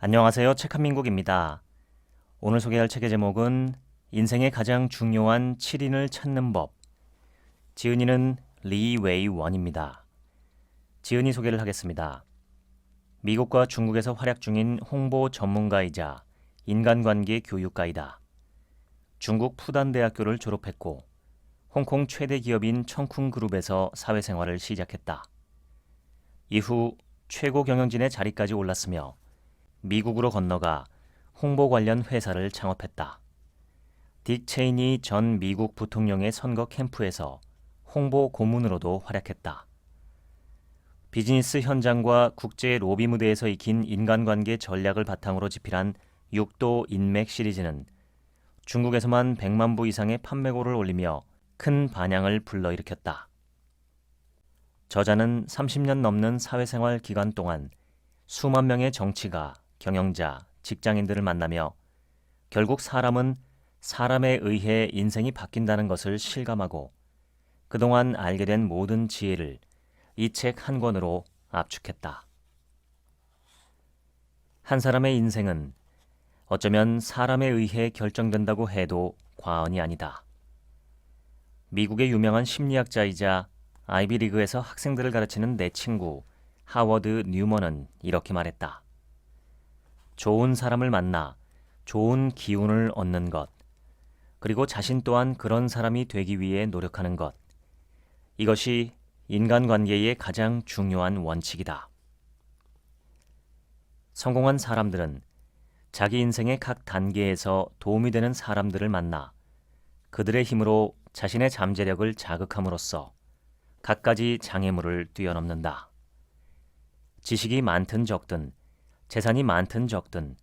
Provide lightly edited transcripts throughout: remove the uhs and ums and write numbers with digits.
안녕하세요. 책한민국입니다. 오늘 소개할 책의 제목은 인생의 가장 중요한 7인을 찾는 법. 지은이는 리 웨이 원입니다. 지은이 소개를 하겠습니다. 미국과 중국에서 활약 중인 홍보 전문가이자 인간관계 교육가이다. 중국 푸단대학교를 졸업했고 홍콩 최대 기업인 청쿵그룹에서 사회생활을 시작했다. 이후 최고 경영진의 자리까지 올랐으며 미국으로 건너가 홍보 관련 회사를 창업했다. 딕 체이니 전 미국 부통령의 선거 캠프에서 홍보 고문으로도 활약했다. 비즈니스 현장과 국제 로비 무대에서 익힌 인간관계 전략을 바탕으로 집필한 6도 인맥 시리즈는 중국에서만 100만 부 이상의 판매고를 올리며 큰 반향을 불러일으켰다. 저자는 30년 넘는 사회생활 기간 동안 수만 명의 정치가, 경영자, 직장인들을 만나며 결국 사람은 사람에 의해 인생이 바뀐다는 것을 실감하고 그동안 알게 된 모든 지혜를 이 책 한 권으로 압축했다. 한 사람의 인생은 어쩌면 사람에 의해 결정된다고 해도 과언이 아니다. 미국의 유명한 심리학자이자 아이비리그에서 학생들을 가르치는 내 친구 하워드 뉴먼은 이렇게 말했다. 좋은 사람을 만나 좋은 기운을 얻는 것, 그리고 자신 또한 그런 사람이 되기 위해 노력하는 것, 이것이 인간관계의 가장 중요한 원칙이다. 성공한 사람들은 자기 인생의 각 단계에서 도움이 되는 사람들을 만나 그들의 힘으로 자신의 잠재력을 자극함으로써 갖가지 장애물을 뛰어넘는다. 지식이 많든 적든, 재산이 많든 적든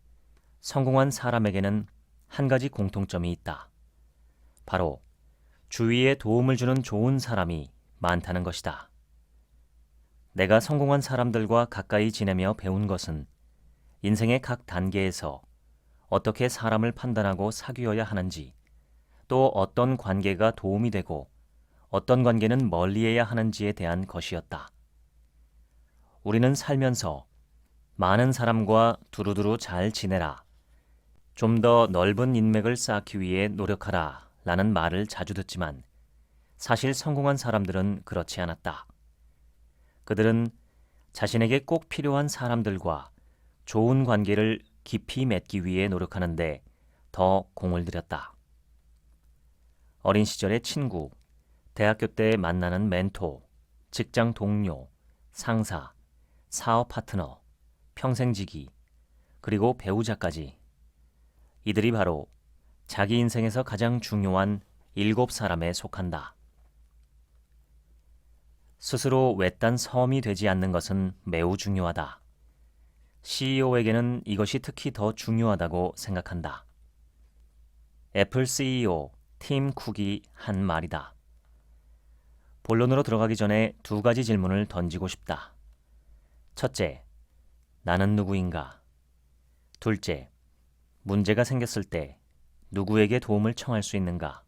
성공한 사람에게는 한 가지 공통점이 있다. 바로 주위에 도움을 주는 좋은 사람이 많다는 것이다. 내가 성공한 사람들과 가까이 지내며 배운 것은 인생의 각 단계에서 어떻게 사람을 판단하고 사귀어야 하는지, 또 어떤 관계가 도움이 되고 어떤 관계는 멀리해야 하는지에 대한 것이었다. 우리는 살면서 많은 사람과 두루두루 잘 지내라, 좀 더 넓은 인맥을 쌓기 위해 노력하라 라는 말을 자주 듣지만 사실 성공한 사람들은 그렇지 않았다. 그들은 자신에게 꼭 필요한 사람들과 좋은 관계를 깊이 맺기 위해 노력하는데 더 공을 들였다. 어린 시절의 친구, 대학교 때 만나는 멘토, 직장 동료, 상사, 사업 파트너, 평생지기, 그리고 배우자까지, 이들이 바로 자기 인생에서 가장 중요한 7사람에 속한다. 스스로 외딴 섬이 되지 않는 것은 매우 중요하다. CEO에게는 이것이 특히 더 중요하다고 생각한다. 애플 CEO 팀 쿡이 한 말이다. 본론으로 들어가기 전에 2가지 질문을 던지고 싶다. 첫째, 나는 누구인가? 둘째, 문제가 생겼을 때 누구에게 도움을 청할 수 있는가?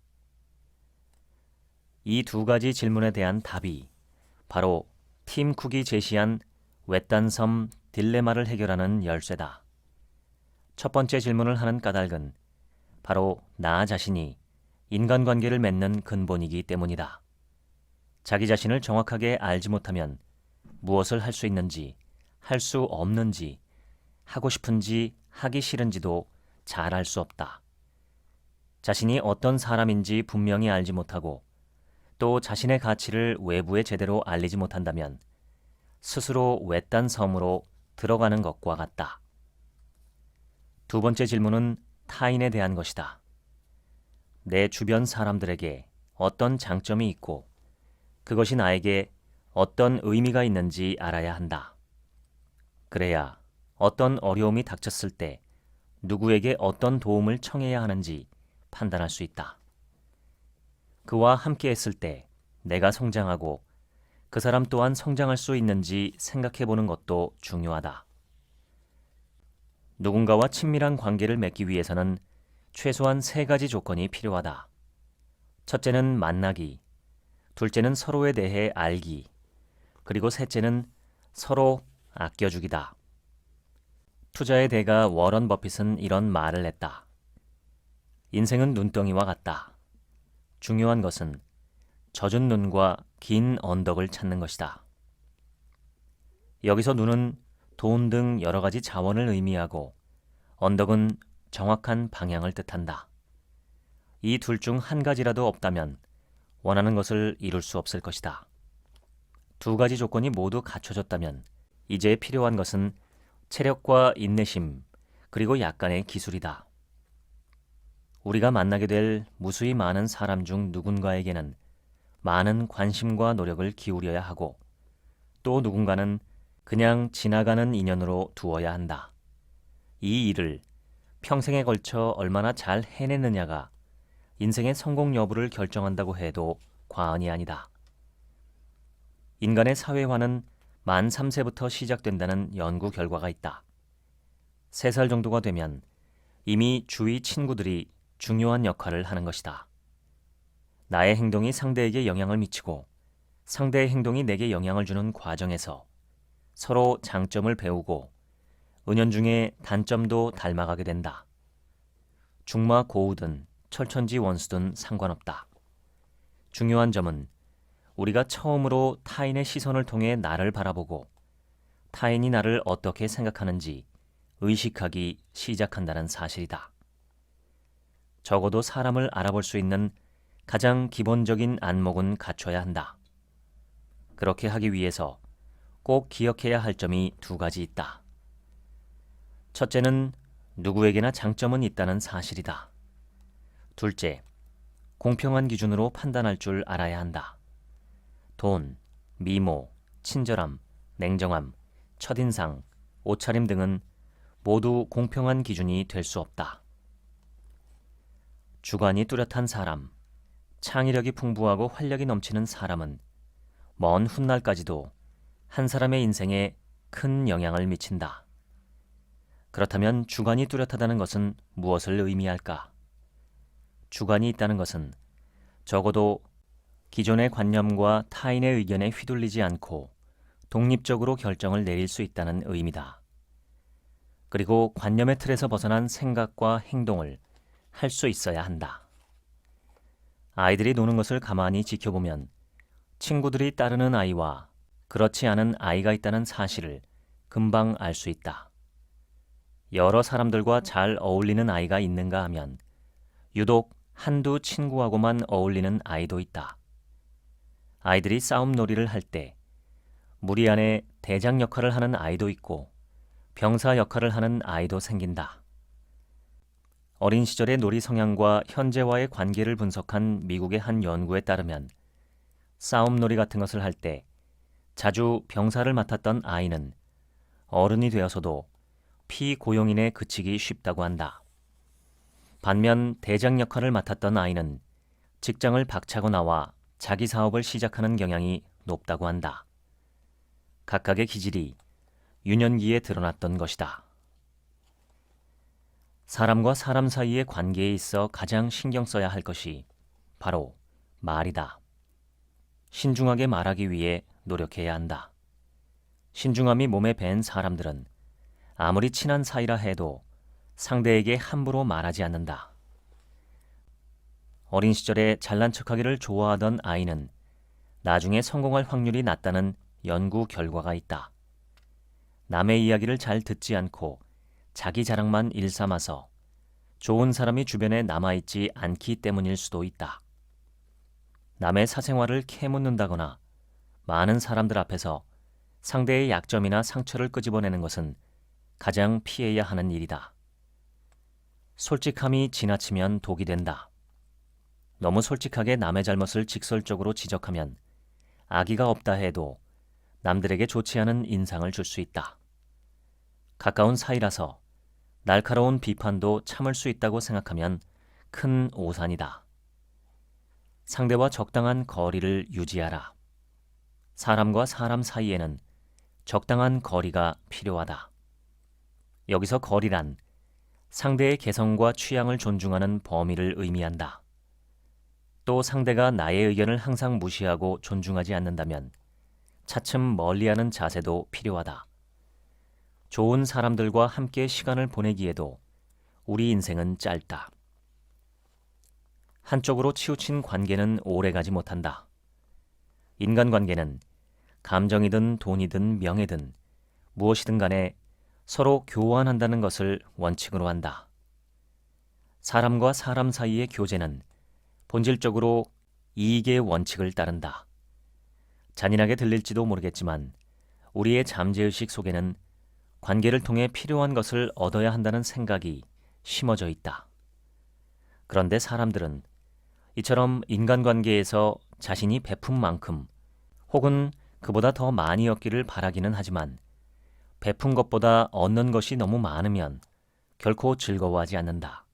이 2가지 질문에 대한 답이 바로 팀 쿡이 제시한 외딴 섬 딜레마를 해결하는 열쇠다. 첫 번째 질문을 하는 까닭은 바로 나 자신이 인간관계를 맺는 근본이기 때문이다. 자기 자신을 정확하게 알지 못하면 무엇을 할 수 있는지, 할 수 없는지, 하고 싶은지, 하기 싫은지도 잘 알 수 없다. 자신이 어떤 사람인지 분명히 알지 못하고 또 자신의 가치를 외부에 제대로 알리지 못한다면 스스로 외딴 섬으로 들어가는 것과 같다. 두 번째 질문은 타인에 대한 것이다. 내 주변 사람들에게 어떤 장점이 있고 그것이 나에게 어떤 의미가 있는지 알아야 한다. 그래야 어떤 어려움이 닥쳤을 때 누구에게 어떤 도움을 청해야 하는지 판단할 수 있다. 그와 함께 했을 때 내가 성장하고 그 사람 또한 성장할 수 있는지 생각해 보는 것도 중요하다. 누군가와 친밀한 관계를 맺기 위해서는 최소한 3가지 조건이 필요하다. 첫째는 만나기, 둘째는 서로에 대해 알기, 그리고 셋째는 서로 아껴주기다. 투자의 대가 워런 버핏은 이런 말을 했다. 인생은 눈덩이와 같다. 중요한 것은 젖은 눈과 긴 언덕을 찾는 것이다. 여기서 눈은 돈 등 여러 가지 자원을 의미하고 언덕은 정확한 방향을 뜻한다. 이 둘 중 한 가지라도 없다면 원하는 것을 이룰 수 없을 것이다. 두 가지 조건이 모두 갖춰졌다면 이제 필요한 것은 체력과 인내심, 그리고 약간의 기술이다. 우리가 만나게 될 무수히 많은 사람 중 누군가에게는 많은 관심과 노력을 기울여야 하고 또 누군가는 그냥 지나가는 인연으로 두어야 한다. 이 일을 평생에 걸쳐 얼마나 잘 해내느냐가 인생의 성공 여부를 결정한다고 해도 과언이 아니다. 인간의 사회화는 만 3세부터 시작된다는 연구 결과가 있다. 3살 정도가 되면 이미 주위 친구들이 중요한 역할을 하는 것이다. 나의 행동이 상대에게 영향을 미치고 상대의 행동이 내게 영향을 주는 과정에서 서로 장점을 배우고 은연중에 단점도 닮아가게 된다. 중마 고우든 철천지 원수든 상관없다. 중요한 점은 우리가 처음으로 타인의 시선을 통해 나를 바라보고 타인이 나를 어떻게 생각하는지 의식하기 시작한다는 사실이다. 적어도 사람을 알아볼 수 있는 가장 기본적인 안목은 갖춰야 한다. 그렇게 하기 위해서 꼭 기억해야 할 점이 2가지 있다. 첫째는 누구에게나 장점은 있다는 사실이다. 둘째, 공평한 기준으로 판단할 줄 알아야 한다. 돈, 미모, 친절함, 냉정함, 첫인상, 옷차림 등은 모두 공평한 기준이 될 수 없다. 주관이 뚜렷한 사람, 창의력이 풍부하고 활력이 넘치는 사람은 먼 훗날까지도 한 사람의 인생에 큰 영향을 미친다. 그렇다면 주관이 뚜렷하다는 것은 무엇을 의미할까? 주관이 있다는 것은 적어도 기존의 관념과 타인의 의견에 휘둘리지 않고 독립적으로 결정을 내릴 수 있다는 의미다. 그리고 관념의 틀에서 벗어난 생각과 행동을 할 수 있어야 한다. 아이들이 노는 것을 가만히 지켜보면 친구들이 따르는 아이와 그렇지 않은 아이가 있다는 사실을 금방 알 수 있다. 여러 사람들과 잘 어울리는 아이가 있는가 하면 유독 한두 친구하고만 어울리는 아이도 있다. 아이들이 싸움놀이를 할 때 무리 안에 대장 역할을 하는 아이도 있고 병사 역할을 하는 아이도 생긴다. 어린 시절의 놀이 성향과 현재와의 관계를 분석한 미국의 한 연구에 따르면 싸움놀이 같은 것을 할 때 자주 병사를 맡았던 아이는 어른이 되어서도 피고용인에 그치기 쉽다고 한다. 반면 대장 역할을 맡았던 아이는 직장을 박차고 나와 자기 사업을 시작하는 경향이 높다고 한다. 각각의 기질이 유년기에 드러났던 것이다. 사람과 사람 사이의 관계에 있어 가장 신경 써야 할 것이 바로 말이다. 신중하게 말하기 위해 노력해야 한다. 신중함이 몸에 밴 사람들은 아무리 친한 사이라 해도 상대에게 함부로 말하지 않는다. 어린 시절에 잘난 척하기를 좋아하던 아이는 나중에 성공할 확률이 낮다는 연구 결과가 있다. 남의 이야기를 잘 듣지 않고 자기 자랑만 일삼아서 좋은 사람이 주변에 남아있지 않기 때문일 수도 있다. 남의 사생활을 캐묻는다거나 많은 사람들 앞에서 상대의 약점이나 상처를 끄집어내는 것은 가장 피해야 하는 일이다. 솔직함이 지나치면 독이 된다. 너무 솔직하게 남의 잘못을 직설적으로 지적하면 악의가 없다 해도 남들에게 좋지 않은 인상을 줄 수 있다. 가까운 사이라서 날카로운 비판도 참을 수 있다고 생각하면 큰 오산이다. 상대와 적당한 거리를 유지하라. 사람과 사람 사이에는 적당한 거리가 필요하다. 여기서 거리란 상대의 개성과 취향을 존중하는 범위를 의미한다. 또 상대가 나의 의견을 항상 무시하고 존중하지 않는다면 차츰 멀리하는 자세도 필요하다. 좋은 사람들과 함께 시간을 보내기에도 우리 인생은 짧다. 한쪽으로 치우친 관계는 오래가지 못한다. 인간관계는 감정이든 돈이든 명예든 무엇이든 간에 서로 교환한다는 것을 원칙으로 한다. 사람과 사람 사이의 교제는 본질적으로 이익의 원칙을 따른다. 잔인하게 들릴지도 모르겠지만 우리의 잠재의식 속에는 관계를 통해 필요한 것을 얻어야 한다는 생각이 심어져 있다. 그런데 사람들은 이처럼 인간관계에서 자신이 베푼 만큼 혹은 그보다 더 많이 얻기를 바라기는 하지만 베푼 것보다 얻는 것이 너무 많으면 결코 즐거워하지 않는다.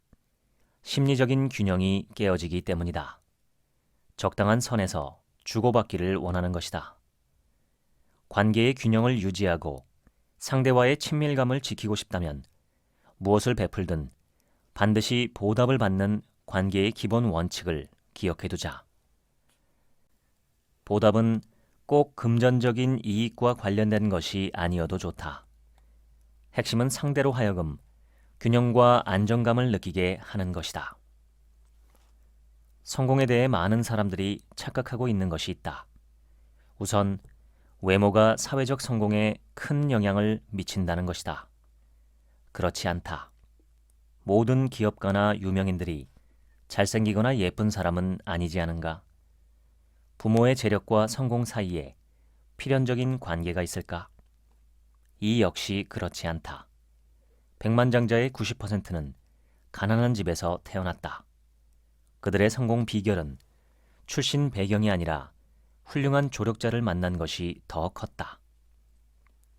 심리적인 균형이 깨어지기 때문이다. 적당한 선에서 주고받기를 원하는 것이다. 관계의 균형을 유지하고 상대와의 친밀감을 지키고 싶다면 무엇을 베풀든 반드시 보답을 받는 관계의 기본 원칙을 기억해두자. 보답은 꼭 금전적인 이익과 관련된 것이 아니어도 좋다. 핵심은 상대로 하여금 균형과 안정감을 느끼게 하는 것이다. 성공에 대해 많은 사람들이 착각하고 있는 것이 있다. 우선 외모가 사회적 성공에 큰 영향을 미친다는 것이다. 그렇지 않다. 모든 기업가나 유명인들이 잘생기거나 예쁜 사람은 아니지 않은가? 부모의 재력과 성공 사이에 필연적인 관계가 있을까? 이 역시 그렇지 않다. 백만장자의 90%는 가난한 집에서 태어났다. 그들의 성공 비결은 출신 배경이 아니라 훌륭한 조력자를 만난 것이 더 컸다.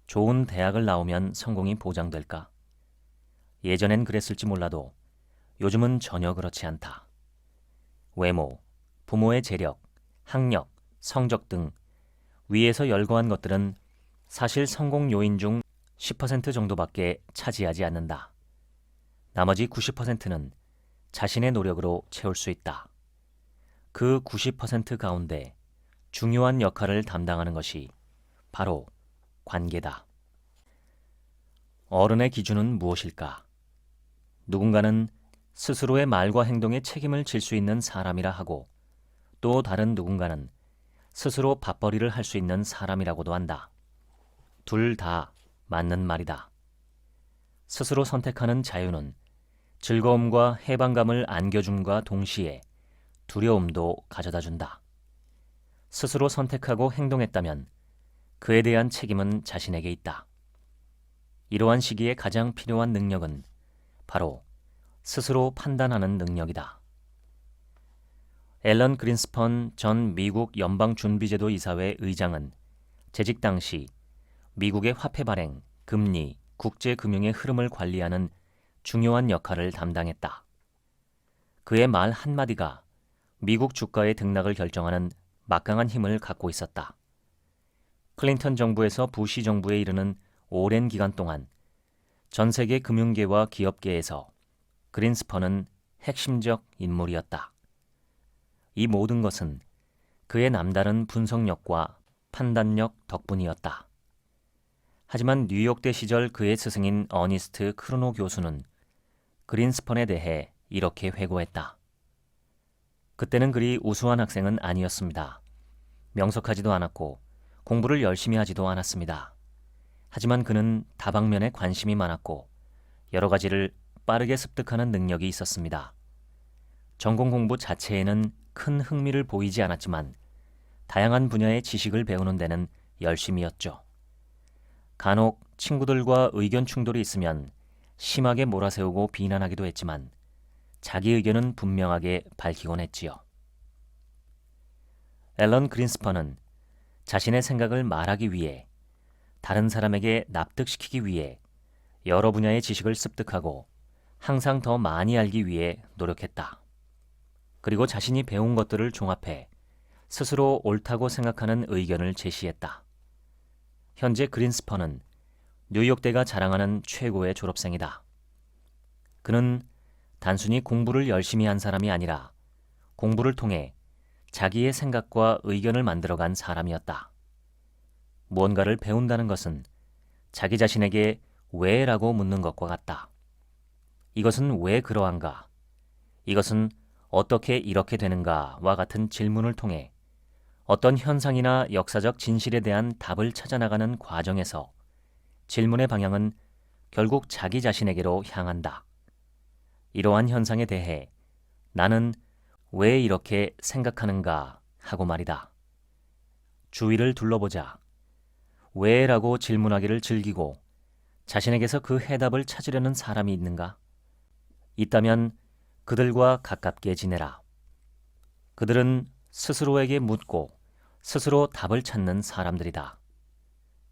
좋은 대학을 나오면 성공이 보장될까? 예전엔 그랬을지 몰라도 요즘은 전혀 그렇지 않다. 외모, 부모의 재력, 학력, 성적 등 위에서 열거한 것들은 사실 성공 요인 중 10% 정도밖에 차지하지 않는다. 나머지 90%는 자신의 노력으로 채울 수 있다. 그 90% 가운데 중요한 역할을 담당하는 것이 바로 관계다. 어른의 기준은 무엇일까? 누군가는 스스로의 말과 행동에 책임을 질 수 있는 사람이라 하고 또 다른 누군가는 스스로 밥벌이를 할 수 있는 사람이라고도 한다. 둘 다 맞는 말이다. 스스로 선택하는 자유는 즐거움과 해방감을 안겨줌과 동시에 두려움도 가져다 준다. 스스로 선택하고 행동했다면 그에 대한 책임은 자신에게 있다. 이러한 시기에 가장 필요한 능력은 바로 스스로 판단하는 능력이다. 앨런 그린스펀 전 미국 연방준비제도 이사회 의장은 재직 당시 미국의 화폐 발행, 금리, 국제금융의 흐름을 관리하는 중요한 역할을 담당했다. 그의 말 한마디가 미국 주가의 등락을 결정하는 막강한 힘을 갖고 있었다. 클린턴 정부에서 부시 정부에 이르는 오랜 기간 동안 전 세계 금융계와 기업계에서 그린스펀은 핵심적 인물이었다. 이 모든 것은 그의 남다른 분석력과 판단력 덕분이었다. 하지만 뉴욕대 시절 그의 스승인 어니스트 크루노 교수는 그린스펀에 대해 이렇게 회고했다. 그때는 그리 우수한 학생은 아니었습니다. 명석하지도 않았고 공부를 열심히 하지도 않았습니다. 하지만 그는 다방면에 관심이 많았고 여러 가지를 빠르게 습득하는 능력이 있었습니다. 전공 공부 자체에는 큰 흥미를 보이지 않았지만 다양한 분야의 지식을 배우는 데는 열심이었죠. 간혹 친구들과 의견 충돌이 있으면 심하게 몰아세우고 비난하기도 했지만 자기 의견은 분명하게 밝히곤 했지요. 앨런 그린스펀은 자신의 생각을 말하기 위해 다른 사람에게 납득시키기 위해 여러 분야의 지식을 습득하고 항상 더 많이 알기 위해 노력했다. 그리고 자신이 배운 것들을 종합해 스스로 옳다고 생각하는 의견을 제시했다. 현재 그린스펀은 뉴욕대가 자랑하는 최고의 졸업생이다. 그는 단순히 공부를 열심히 한 사람이 아니라 공부를 통해 자기의 생각과 의견을 만들어간 사람이었다. 무언가를 배운다는 것은 자기 자신에게 왜라고 묻는 것과 같다. 이것은 왜 그러한가? 이것은 어떻게 이렇게 되는가와 같은 질문을 통해 어떤 현상이나 역사적 진실에 대한 답을 찾아나가는 과정에서 질문의 방향은 결국 자기 자신에게로 향한다. 이러한 현상에 대해 나는 왜 이렇게 생각하는가 하고 말이다. 주위를 둘러보자. 왜라고 질문하기를 즐기고 자신에게서 그 해답을 찾으려는 사람이 있는가? 있다면 그들과 가깝게 지내라. 그들은 스스로에게 묻고 스스로 답을 찾는 사람들이다.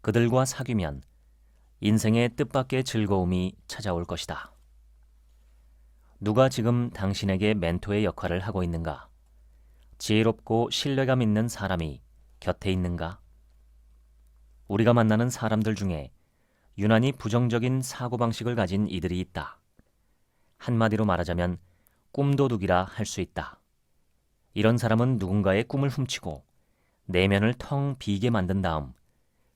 그들과 사귀면 인생의 뜻밖의 즐거움이 찾아올 것이다. 누가 지금 당신에게 멘토의 역할을 하고 있는가? 지혜롭고 신뢰감 있는 사람이 곁에 있는가? 우리가 만나는 사람들 중에 유난히 부정적인 사고방식을 가진 이들이 있다. 한마디로 말하자면 꿈도둑이라 할 수 있다. 이런 사람은 누군가의 꿈을 훔치고 내면을 텅 비게 만든 다음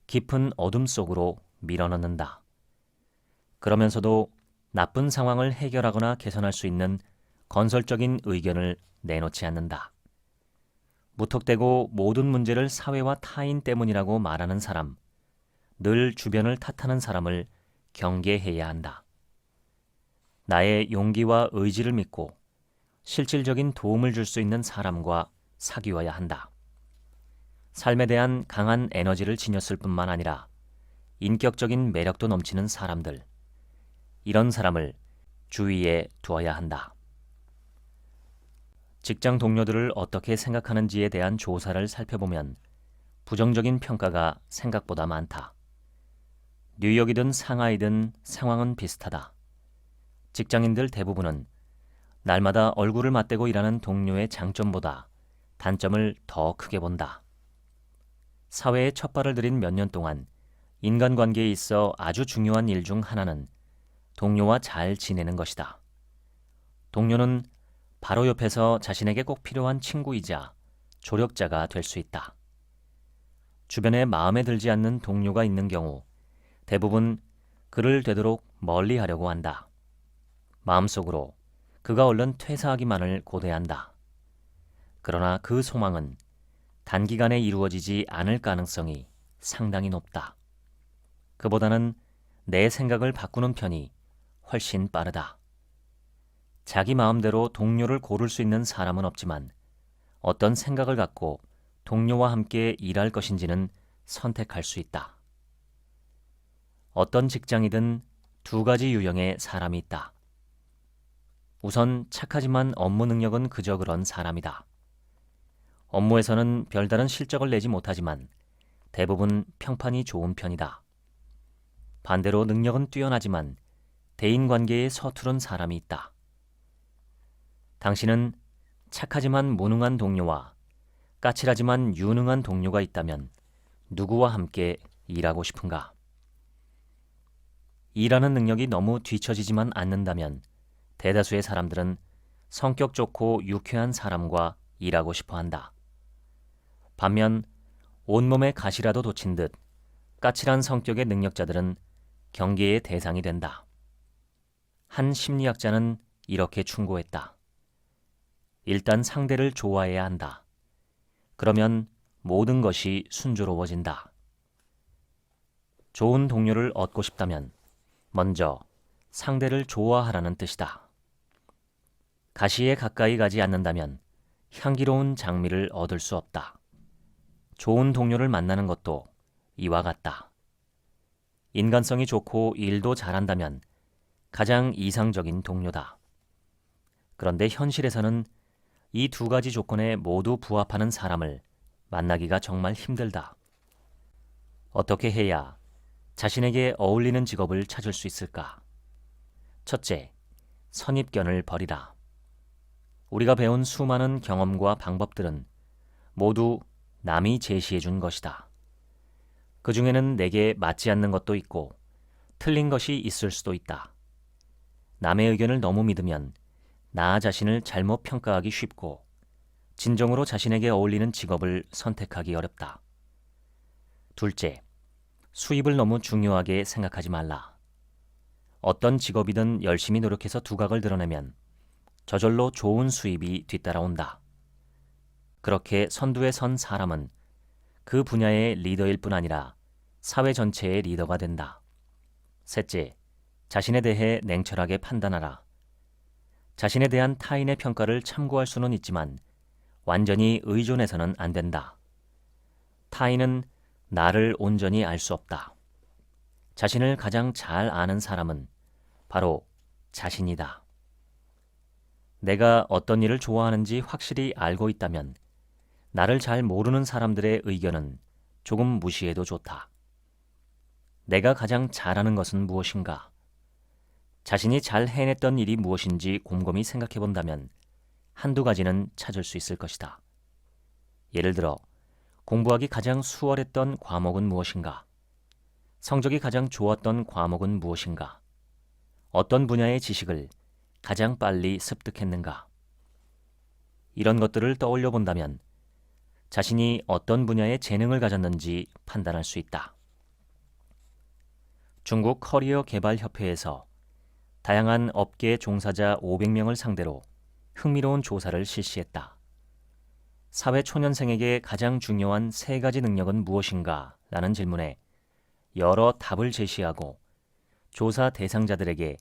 깊은 어둠 속으로 밀어넣는다. 그러면서도 나쁜 상황을 해결하거나 개선할 수 있는 건설적인 의견을 내놓지 않는다. 무턱대고 모든 문제를 사회와 타인 때문이라고 말하는 사람, 늘 주변을 탓하는 사람을 경계해야 한다. 나의 용기와 의지를 믿고 실질적인 도움을 줄 수 있는 사람과 사귀어야 한다. 삶에 대한 강한 에너지를 지녔을 뿐만 아니라 인격적인 매력도 넘치는 사람들, 이런 사람을 주위에 두어야 한다. 직장 동료들을 어떻게 생각하는지에 대한 조사를 살펴보면 부정적인 평가가 생각보다 많다. 뉴욕이든 상하이든 상황은 비슷하다. 직장인들 대부분은 날마다 얼굴을 맞대고 일하는 동료의 장점보다 단점을 더 크게 본다. 사회에 첫 발을 들인 몇 년 동안 인간관계에 있어 아주 중요한 일 중 하나는 동료와 잘 지내는 것이다. 동료는 바로 옆에서 자신에게 꼭 필요한 친구이자 조력자가 될 수 있다. 주변에 마음에 들지 않는 동료가 있는 경우 대부분 그를 되도록 멀리하려고 한다. 마음속으로 그가 얼른 퇴사하기만을 고대한다. 그러나 그 소망은 단기간에 이루어지지 않을 가능성이 상당히 높다. 그보다는 내 생각을 바꾸는 편이 훨씬 빠르다. 자기 마음대로 동료를 고를 수 있는 사람은 없지만 어떤 생각을 갖고 동료와 함께 일할 것인지는 선택할 수 있다. 어떤 직장이든 두 가지 유형의 사람이 있다. 우선 착하지만 업무 능력은 그저 그런 사람이다. 업무에서는 별다른 실적을 내지 못하지만 대부분 평판이 좋은 편이다. 반대로 능력은 뛰어나지만 대인관계에 서투른 사람이 있다. 당신은 착하지만 무능한 동료와 까칠하지만 유능한 동료가 있다면 누구와 함께 일하고 싶은가? 일하는 능력이 너무 뒤처지지만 않는다면 대다수의 사람들은 성격 좋고 유쾌한 사람과 일하고 싶어 한다. 반면 온몸에 가시라도 돋친 듯 까칠한 성격의 능력자들은 경계의 대상이 된다. 한 심리학자는 이렇게 충고했다. 일단 상대를 좋아해야 한다. 그러면 모든 것이 순조로워진다. 좋은 동료를 얻고 싶다면 먼저 상대를 좋아하라는 뜻이다. 가시에 가까이 가지 않는다면 향기로운 장미를 얻을 수 없다. 좋은 동료를 만나는 것도 이와 같다. 인간성이 좋고 일도 잘한다면 가장 이상적인 동료다. 그런데 현실에서는 이 두 가지 조건에 모두 부합하는 사람을 만나기가 정말 힘들다. 어떻게 해야 자신에게 어울리는 직업을 찾을 수 있을까? 첫째, 선입견을 버리라. 우리가 배운 수많은 경험과 방법들은 모두 남이 제시해 준 것이다. 그 중에는 내게 맞지 않는 것도 있고 틀린 것이 있을 수도 있다. 남의 의견을 너무 믿으면 나 자신을 잘못 평가하기 쉽고 진정으로 자신에게 어울리는 직업을 선택하기 어렵다. 둘째, 수입을 너무 중요하게 생각하지 말라. 어떤 직업이든 열심히 노력해서 두각을 드러내면 저절로 좋은 수입이 뒤따라온다. 그렇게 선두에 선 사람은 그 분야의 리더일 뿐 아니라 사회 전체의 리더가 된다. 셋째, 자신에 대해 냉철하게 판단하라. 자신에 대한 타인의 평가를 참고할 수는 있지만 완전히 의존해서는 안 된다. 타인은 나를 온전히 알 수 없다. 자신을 가장 잘 아는 사람은 바로 자신이다. 내가 어떤 일을 좋아하는지 확실히 알고 있다면 나를 잘 모르는 사람들의 의견은 조금 무시해도 좋다. 내가 가장 잘하는 것은 무엇인가? 자신이 잘 해냈던 일이 무엇인지 곰곰이 생각해 본다면 한두 가지는 찾을 수 있을 것이다. 예를 들어, 공부하기 가장 수월했던 과목은 무엇인가? 성적이 가장 좋았던 과목은 무엇인가? 어떤 분야의 지식을 가장 빨리 습득했는가? 이런 것들을 떠올려 본다면 자신이 어떤 분야에 재능을 가졌는지 판단할 수 있다. 중국 커리어 개발 협회에서 다양한 업계 종사자 500명을 상대로 흥미로운 조사를 실시했다. 사회 초년생에게 가장 중요한 3가지 능력은 무엇인가? 라는 질문에 여러 답을 제시하고 조사 대상자들에게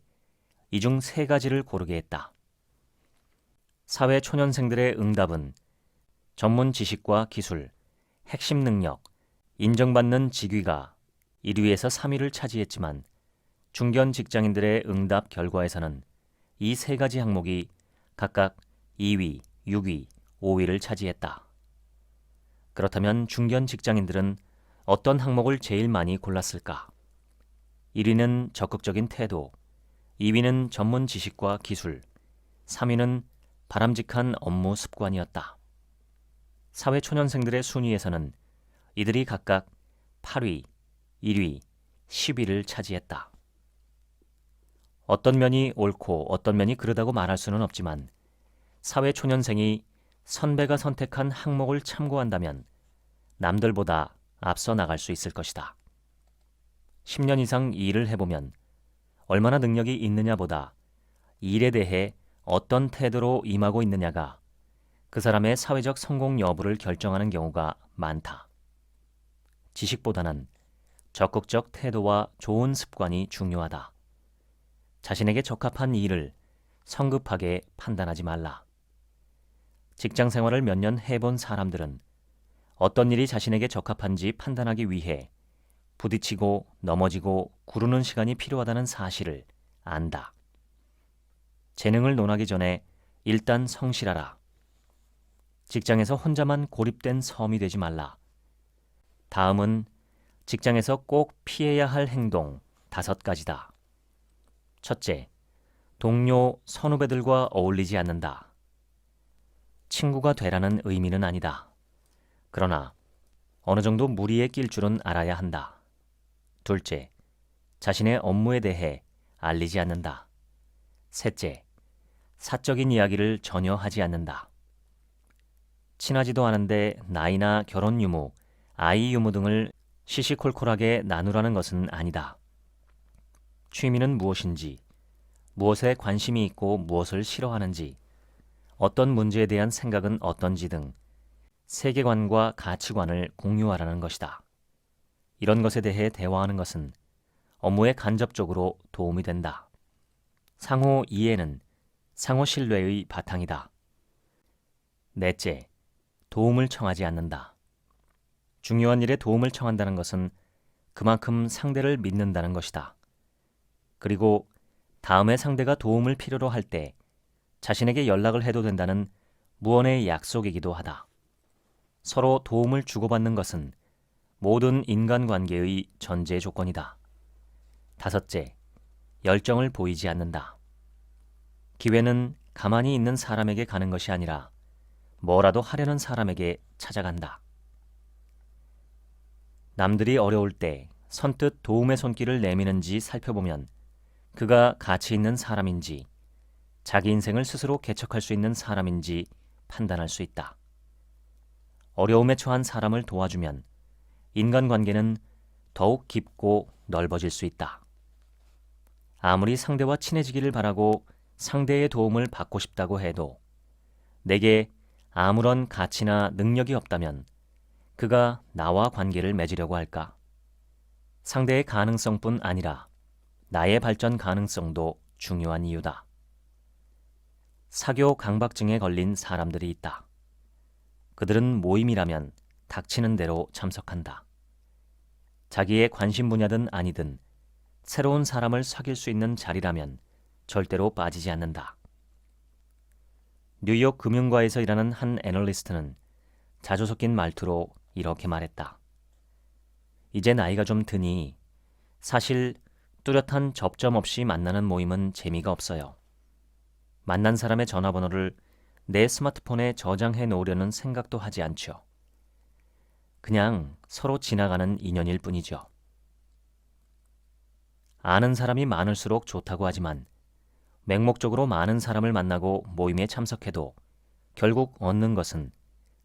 이 중 3가지를 고르게 했다. 사회 초년생들의 응답은 전문 지식과 기술, 핵심 능력, 인정받는 직위가 1위에서 3위를 차지했지만 중견 직장인들의 응답 결과에서는 이 3가지 항목이 각각 2위, 6위, 5위를 차지했다. 그렇다면 중견 직장인들은 어떤 항목을 제일 많이 골랐을까? 1위는 적극적인 태도, 2위는 전문 지식과 기술, 3위는 바람직한 업무 습관이었다. 사회 초년생들의 순위에서는 이들이 각각 8위, 1위, 10위를 차지했다. 어떤 면이 옳고 어떤 면이 그르다고 말할 수는 없지만 사회 초년생이 선배가 선택한 항목을 참고한다면 남들보다 앞서 나갈 수 있을 것이다. 10년 이상 일을 해보면 얼마나 능력이 있느냐보다 일에 대해 어떤 태도로 임하고 있느냐가 그 사람의 사회적 성공 여부를 결정하는 경우가 많다. 지식보다는 적극적 태도와 좋은 습관이 중요하다. 자신에게 적합한 일을 성급하게 판단하지 말라. 직장 생활을 몇 년 해본 사람들은 어떤 일이 자신에게 적합한지 판단하기 위해 부딪히고 넘어지고 구르는 시간이 필요하다는 사실을 안다. 재능을 논하기 전에 일단 성실하라. 직장에서 혼자만 고립된 섬이 되지 말라. 다음은 직장에서 꼭 피해야 할 행동 5가지다. 첫째, 동료, 선후배들과 어울리지 않는다. 친구가 되라는 의미는 아니다. 그러나 어느 정도 무리에 낄 줄은 알아야 한다. 둘째, 자신의 업무에 대해 알리지 않는다. 셋째, 사적인 이야기를 전혀 하지 않는다. 친하지도 않은데 나이나 결혼 유무, 아이 유무 등을 시시콜콜하게 나누라는 것은 아니다. 취미는 무엇인지, 무엇에 관심이 있고 무엇을 싫어하는지, 어떤 문제에 대한 생각은 어떤지 등 세계관과 가치관을 공유하라는 것이다. 이런 것에 대해 대화하는 것은 업무에 간접적으로 도움이 된다. 상호 이해는 상호 신뢰의 바탕이다. 넷째, 도움을 청하지 않는다. 중요한 일에 도움을 청한다는 것은 그만큼 상대를 믿는다는 것이다. 그리고 다음에 상대가 도움을 필요로 할 때 자신에게 연락을 해도 된다는 무언의 약속이기도 하다. 서로 도움을 주고받는 것은 모든 인간관계의 전제 조건이다. 다섯째, 열정을 보이지 않는다. 기회는 가만히 있는 사람에게 가는 것이 아니라 뭐라도 하려는 사람에게 찾아간다. 남들이 어려울 때 선뜻 도움의 손길을 내미는지 살펴보면 그가 가치 있는 사람인지 자기 인생을 스스로 개척할 수 있는 사람인지 판단할 수 있다. 어려움에 처한 사람을 도와주면 인간관계는 더욱 깊고 넓어질 수 있다. 아무리 상대와 친해지기를 바라고 상대의 도움을 받고 싶다고 해도 내게 아무런 가치나 능력이 없다면 그가 나와 관계를 맺으려고 할까? 상대의 가능성뿐 아니라 나의 발전 가능성도 중요한 이유다. 사교 강박증에 걸린 사람들이 있다. 그들은 모임이라면 닥치는 대로 참석한다. 자기의 관심 분야든 아니든 새로운 사람을 사귈 수 있는 자리라면 절대로 빠지지 않는다. 뉴욕 금융가에서 일하는 한 애널리스트는 자주 섞인 말투로 이렇게 말했다. 이제 나이가 좀 드니 사실 뚜렷한 접점 없이 만나는 모임은 재미가 없어요. 만난 사람의 전화번호를 내 스마트폰에 저장해 놓으려는 생각도 하지 않죠. 그냥 서로 지나가는 인연일 뿐이죠. 아는 사람이 많을수록 좋다고 하지만 맹목적으로 많은 사람을 만나고 모임에 참석해도 결국 얻는 것은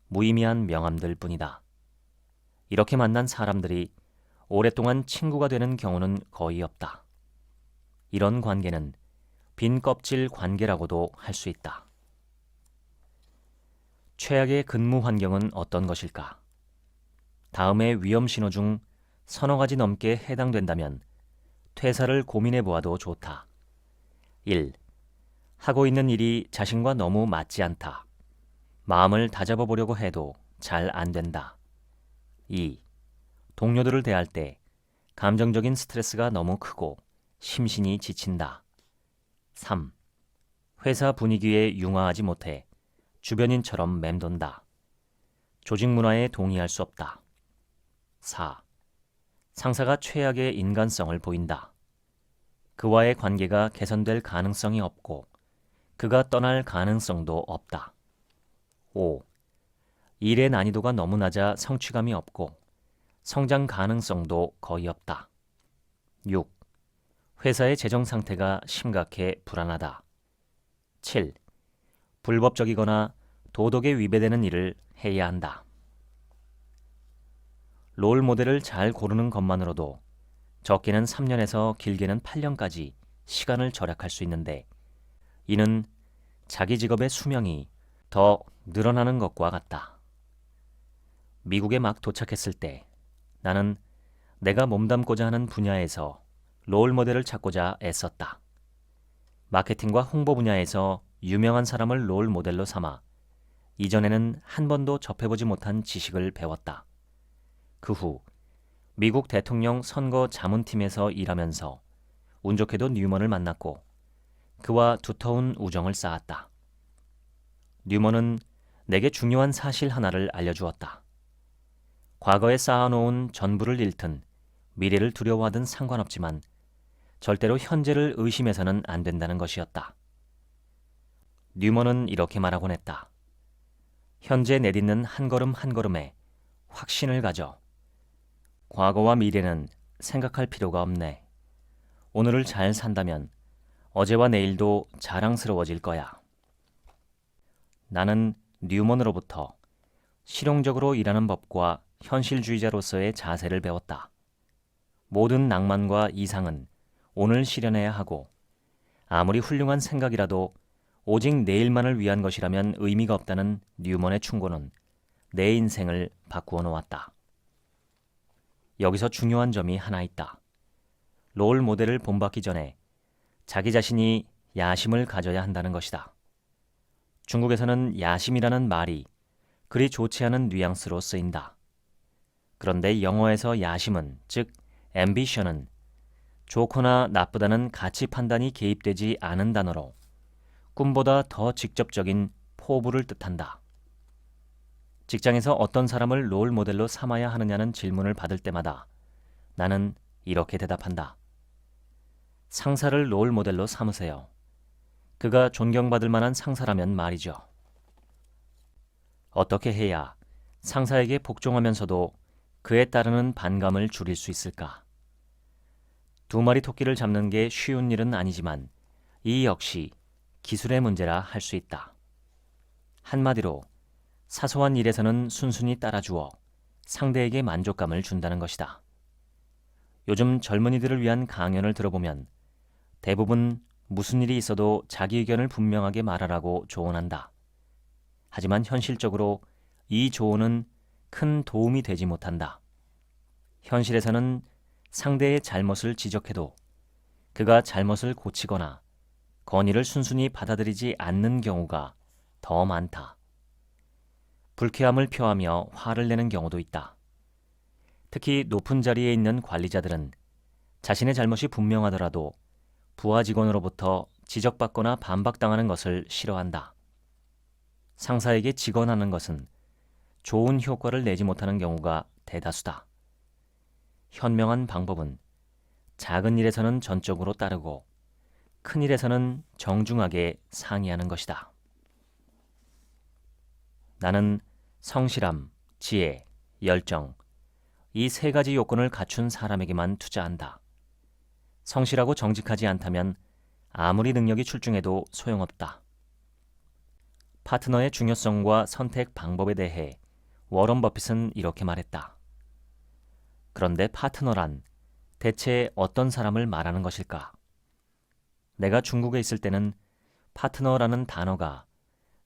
무의미한 명함들 뿐이다. 이렇게 만난 사람들이 오랫동안 친구가 되는 경우는 거의 없다. 이런 관계는 빈 껍질 관계라고도 할 수 있다. 최악의 근무 환경은 어떤 것일까? 다음의 위험 신호 중 서너 가지 넘게 해당된다면 퇴사를 고민해 보아도 좋다. 1. 하고 있는 일이 자신과 너무 맞지 않다. 마음을 다잡아 보려고 해도 잘 안 된다. 2. 동료들을 대할 때 감정적인 스트레스가 너무 크고 심신이 지친다. 3. 회사 분위기에 융화하지 못해 주변인처럼 맴돈다. 조직 문화에 동의할 수 없다. 4. 상사가 최악의 인간성을 보인다. 그와의 관계가 개선될 가능성이 없고 그가 떠날 가능성도 없다. 5. 일의 난이도가 너무 낮아 성취감이 없고 성장 가능성도 거의 없다. 6. 회사의 재정 상태가 심각해 불안하다. 7. 불법적이거나 도덕에 위배되는 일을 해야 한다. 롤 모델을 잘 고르는 것만으로도 적게는 3년에서 길게는 8년까지 시간을 절약할 수 있는데 이는 자기 직업의 수명이 더 늘어나는 것과 같다. 미국에 막 도착했을 때 나는 내가 몸담고자 하는 분야에서 롤 모델을 찾고자 애썼다. 마케팅과 홍보 분야에서 유명한 사람을 롤 모델로 삼아 이전에는 한 번도 접해보지 못한 지식을 배웠다. 그 후 미국 대통령 선거 자문팀에서 일하면서 운 좋게도 뉴먼을 만났고 그와 두터운 우정을 쌓았다. 뉴먼은 내게 중요한 사실 하나를 알려주었다. 과거에 쌓아놓은 전부를 잃든 미래를 두려워하든 상관없지만 절대로 현재를 의심해서는 안 된다는 것이었다. 뉴먼은 이렇게 말하곤 했다. 현재 내딛는 한 걸음 한 걸음에 확신을 가져. 과거와 미래는 생각할 필요가 없네. 오늘을 잘 산다면 어제와 내일도 자랑스러워질 거야. 나는 뉴먼으로부터 실용적으로 일하는 법과 현실주의자로서의 자세를 배웠다. 모든 낭만과 이상은 오늘 실현해야 하고 아무리 훌륭한 생각이라도 오직 내일만을 위한 것이라면 의미가 없다는 뉴먼의 충고는 내 인생을 바꾸어 놓았다. 여기서 중요한 점이 하나 있다. 롤 모델을 본받기 전에 자기 자신이 야심을 가져야 한다는 것이다. 중국에서는 야심이라는 말이 그리 좋지 않은 뉘앙스로 쓰인다. 그런데 영어에서 야심은 즉 ambition은 좋거나 나쁘다는 가치 판단이 개입되지 않은 단어로 꿈보다 더 직접적인 포부를 뜻한다. 직장에서 어떤 사람을 롤 모델로 삼아야 하느냐는 질문을 받을 때마다 나는 이렇게 대답한다. 상사를 롤 모델로 삼으세요. 그가 존경받을 만한 상사라면 말이죠. 어떻게 해야 상사에게 복종하면서도 그에 따르는 반감을 줄일 수 있을까? 두 마리 토끼를 잡는 게 쉬운 일은 아니지만 이 역시 기술의 문제라 할 수 있다. 한마디로 사소한 일에서는 순순히 따라주어 상대에게 만족감을 준다는 것이다. 요즘 젊은이들을 위한 강연을 들어보면 대부분 무슨 일이 있어도 자기 의견을 분명하게 말하라고 조언한다. 하지만 현실적으로 이 조언은 큰 도움이 되지 못한다. 현실에서는 상대의 잘못을 지적해도 그가 잘못을 고치거나 건의를 순순히 받아들이지 않는 경우가 더 많다. 불쾌함을 표하며 화를 내는 경우도 있다. 특히 높은 자리에 있는 관리자들은 자신의 잘못이 분명하더라도 부하 직원으로부터 지적받거나 반박당하는 것을 싫어한다. 상사에게 직언하는 것은 좋은 효과를 내지 못하는 경우가 대다수다. 현명한 방법은 작은 일에서는 전적으로 따르고 큰 일에서는 정중하게 상의하는 것이다. 나는 성실함, 지혜, 열정, 이 세 가지 요건을 갖춘 사람에게만 투자한다. 성실하고 정직하지 않다면 아무리 능력이 출중해도 소용없다. 파트너의 중요성과 선택 방법에 대해 워런 버핏은 이렇게 말했다. 그런데 파트너란 대체 어떤 사람을 말하는 것일까? 내가 중국에 있을 때는 파트너라는 단어가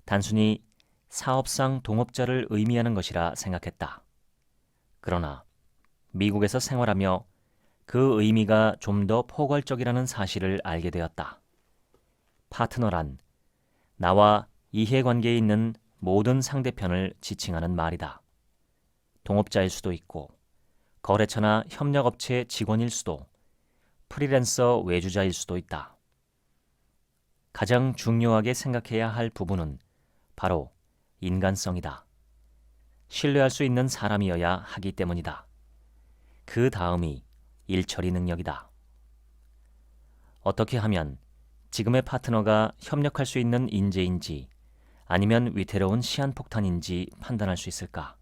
단순히 사업상 동업자를 의미하는 것이라 생각했다. 그러나 미국에서 생활하며 그 의미가 좀 더 포괄적이라는 사실을 알게 되었다. 파트너란 나와 이해관계에 있는 모든 상대편을 지칭하는 말이다. 동업자일 수도 있고 거래처나 협력업체 직원일 수도, 프리랜서 외주자일 수도 있다. 가장 중요하게 생각해야 할 부분은 바로 인간성이다. 신뢰할 수 있는 사람이어야 하기 때문이다. 그 다음이 일처리 능력이다. 어떻게 하면 지금의 파트너가 협력할 수 있는 인재인지 아니면 위태로운 시한폭탄인지 판단할 수 있을까?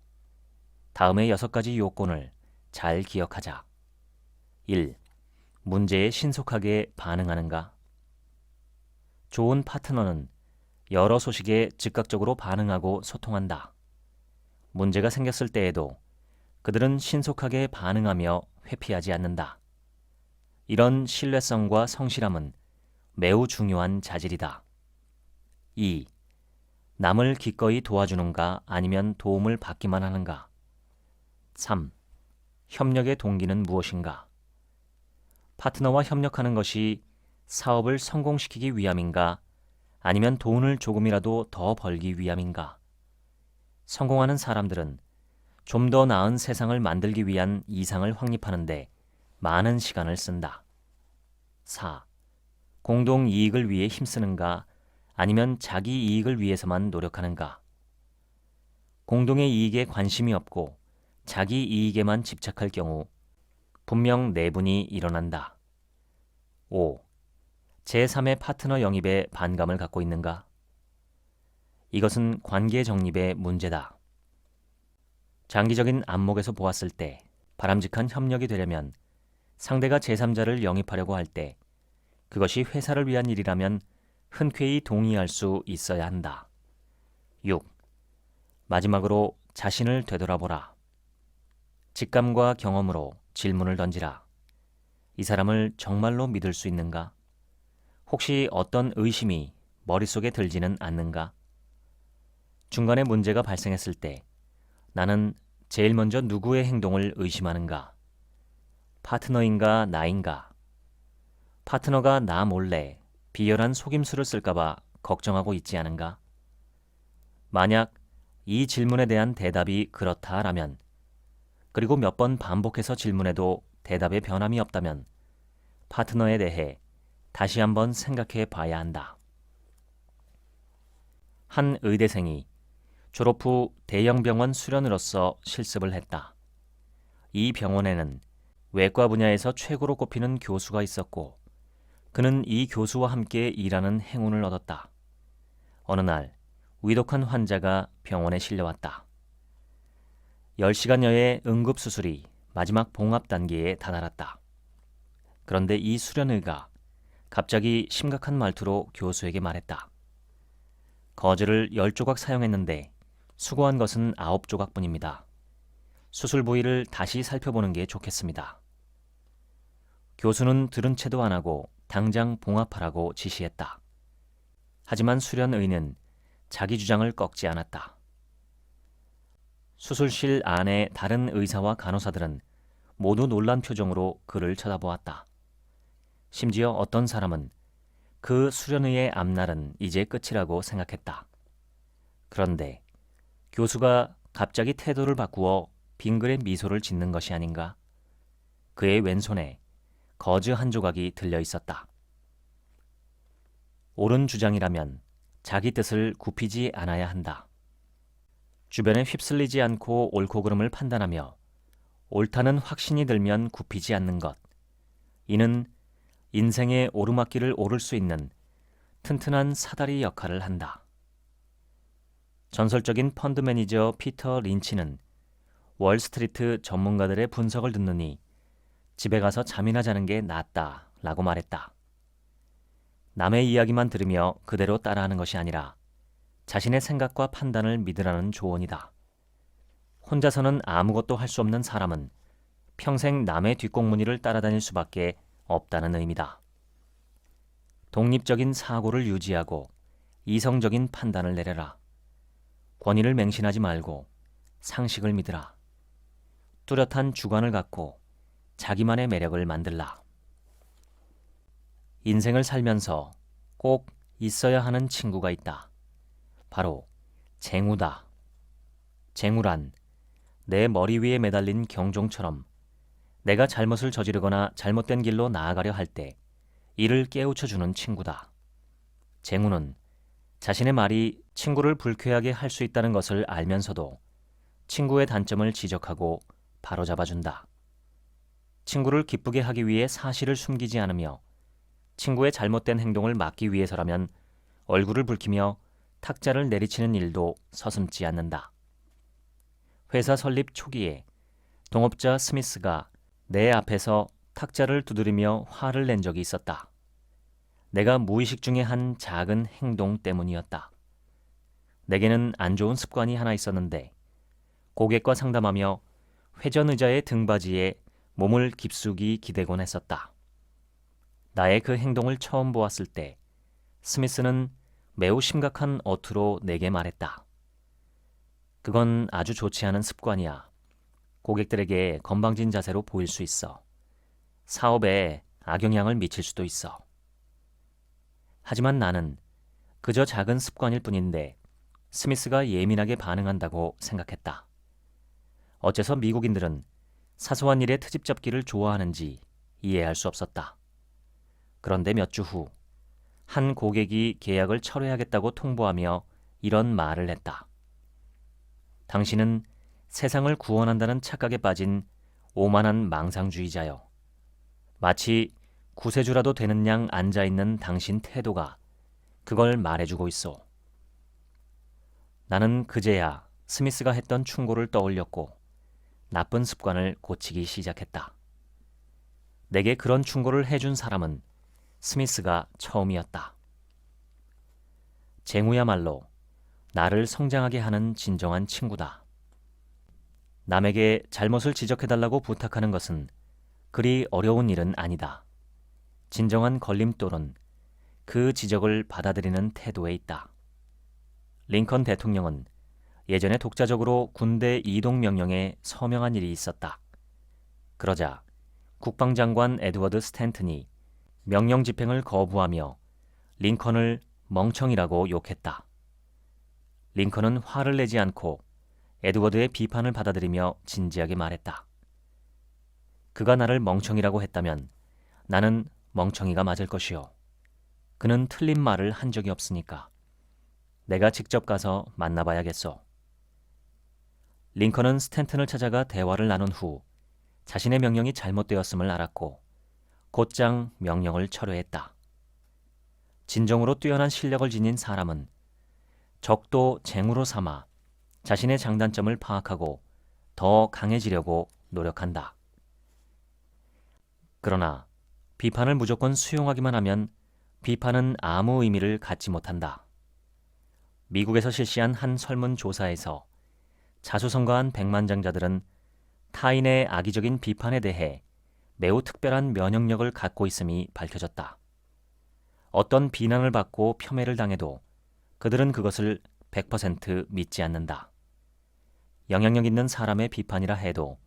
다음의 6가지 요건을 잘 기억하자. 1. 문제에 신속하게 반응하는가? 좋은 파트너는 여러 소식에 즉각적으로 반응하고 소통한다. 문제가 생겼을 때에도 그들은 신속하게 반응하며 회피하지 않는다. 이런 신뢰성과 성실함은 매우 중요한 자질이다. 2. 남을 기꺼이 도와주는가 아니면 도움을 받기만 하는가? 3. 협력의 동기는 무엇인가? 파트너와 협력하는 것이 사업을 성공시키기 위함인가? 아니면 돈을 조금이라도 더 벌기 위함인가? 성공하는 사람들은 좀 더 나은 세상을 만들기 위한 이상을 확립하는데 많은 시간을 쓴다. 4. 공동 이익을 위해 힘쓰는가? 아니면 자기 이익을 위해서만 노력하는가? 공동의 이익에 관심이 없고 자기 이익에만 집착할 경우 분명 내분이 일어난다. 5. 제3의 파트너 영입에 반감을 갖고 있는가? 이것은 관계 정립의 문제다. 장기적인 안목에서 보았을 때 바람직한 협력이 되려면 상대가 제3자를 영입하려고 할 때 그것이 회사를 위한 일이라면 흔쾌히 동의할 수 있어야 한다. 6. 마지막으로 자신을 되돌아보라. 직감과 경험으로 질문을 던지라. 이 사람을 정말로 믿을 수 있는가? 혹시 어떤 의심이 머릿속에 들지는 않는가? 중간에 문제가 발생했을 때 나는 제일 먼저 누구의 행동을 의심하는가? 파트너인가 나인가? 파트너가 나 몰래 비열한 속임수를 쓸까봐 걱정하고 있지 않은가? 만약 이 질문에 대한 대답이 그렇다라면, 그리고 몇 번 반복해서 질문해도 대답에 변함이 없다면 파트너에 대해 다시 한번 생각해 봐야 한다. 한 의대생이 졸업 후 대형 병원 수련으로서 실습을 했다. 이 병원에는 외과 분야에서 최고로 꼽히는 교수가 있었고 그는 이 교수와 함께 일하는 행운을 얻었다. 어느 날 위독한 환자가 병원에 실려왔다. 10시간여의 응급수술이 마지막 봉합 단계에 다다랐다. 그런데 이 수련의가 갑자기 심각한 말투로 교수에게 말했다. 거즈를 10조각 사용했는데 수거한 것은 9조각뿐입니다. 수술 부위를 다시 살펴보는 게 좋겠습니다. 교수는 들은 채도 안 하고 당장 봉합하라고 지시했다. 하지만 수련의는 자기 주장을 꺾지 않았다. 수술실 안의 다른 의사와 간호사들은 모두 놀란 표정으로 그를 쳐다보았다. 심지어 어떤 사람은 그 수련의의 앞날은 이제 끝이라고 생각했다. 그런데 교수가 갑자기 태도를 바꾸어 빙그레 미소를 짓는 것이 아닌가? 그의 왼손에 거즈 한 조각이 들려 있었다. 옳은 주장이라면 자기 뜻을 굽히지 않아야 한다. 주변에 휩쓸리지 않고 옳고 그름을 판단하며 옳다는 확신이 들면 굽히지 않는 것. 이는 인생의 오르막길을 오를 수 있는 튼튼한 사다리 역할을 한다. 전설적인 펀드 매니저 피터 린치는 월스트리트 전문가들의 분석을 듣느니 집에 가서 잠이나 자는 게 낫다라고 말했다. 남의 이야기만 들으며 그대로 따라하는 것이 아니라 자신의 생각과 판단을 믿으라는 조언이다. 혼자서는 아무것도 할 수 없는 사람은 평생 남의 뒷공무니를 따라다닐 수밖에 없다는 의미다. 독립적인 사고를 유지하고 이성적인 판단을 내려라. 권위를 맹신하지 말고 상식을 믿으라. 뚜렷한 주관을 갖고 자기만의 매력을 만들라. 인생을 살면서 꼭 있어야 하는 친구가 있다. 바로 쟁우다. 쟁우란 내 머리 위에 매달린 경종처럼 내가 잘못을 저지르거나 잘못된 길로 나아가려 할 때 이를 깨우쳐주는 친구다. 쟁우는 자신의 말이 친구를 불쾌하게 할 수 있다는 것을 알면서도 친구의 단점을 지적하고 바로잡아준다. 친구를 기쁘게 하기 위해 사실을 숨기지 않으며 친구의 잘못된 행동을 막기 위해서라면 얼굴을 붉히며 탁자를 내리치는 일도 서슴지 않는다. 회사 설립 초기에 동업자 스미스가 내 앞에서 탁자를 두드리며 화를 낸 적이 있었다. 내가 무의식 중에 한 작은 행동 때문이었다. 내게는 안 좋은 습관이 하나 있었는데 고객과 상담하며 회전 의자의 등받이에 몸을 깊숙이 기대곤 했었다. 나의 그 행동을 처음 보았을 때 스미스는 매우 심각한 어투로 내게 말했다. 그건 아주 좋지 않은 습관이야. 고객들에게 건방진 자세로 보일 수 있어. 사업에 악영향을 미칠 수도 있어. 하지만 나는 그저 작은 습관일 뿐인데 스미스가 예민하게 반응한다고 생각했다. 어째서 미국인들은 사소한 일에 트집 잡기를 좋아하는지 이해할 수 없었다. 그런데 몇 주 후, 한 고객이 계약을 철회하겠다고 통보하며 이런 말을 했다. 당신은 세상을 구원한다는 착각에 빠진 오만한 망상주의자여. 마치 구세주라도 되는 양 앉아있는 당신 태도가 그걸 말해주고 있어. 나는 그제야 스미스가 했던 충고를 떠올렸고 나쁜 습관을 고치기 시작했다. 내게 그런 충고를 해준 사람은 스미스가 처음이었다. 쟁우야말로 나를 성장하게 하는 진정한 친구다. 남에게 잘못을 지적해달라고 부탁하는 것은 그리 어려운 일은 아니다. 진정한 걸림돌은 그 지적을 받아들이는 태도에 있다. 링컨 대통령은 예전에 독자적으로 군대 이동 명령에 서명한 일이 있었다. 그러자 국방장관 에드워드 스탠튼이 명령 집행을 거부하며 링컨을 멍청이라고 욕했다. 링컨은 화를 내지 않고 에드워드의 비판을 받아들이며 진지하게 말했다. 그가 나를 멍청이라고 했다면 나는 멍청이가 맞을 것이요. 그는 틀린 말을 한 적이 없으니까. 내가 직접 가서 만나봐야겠소. 링컨은 스탠튼을 찾아가 대화를 나눈 후 자신의 명령이 잘못되었음을 알았고 곧장 명령을 철회했다. 진정으로 뛰어난 실력을 지닌 사람은 적도 쟁우로 삼아 자신의 장단점을 파악하고 더 강해지려고 노력한다. 그러나 비판을 무조건 수용하기만 하면 비판은 아무 의미를 갖지 못한다. 미국에서 실시한 한 설문조사에서 자수성가한 백만장자들은 타인의 악의적인 비판에 대해 매우 특별한 면역력을 갖고 있음이 밝혀졌다. 어떤 비난을 받고 폄훼를 당해도 그들은 그것을 100% 믿지 않는다. 영향력 있는 사람의 비판이라 해도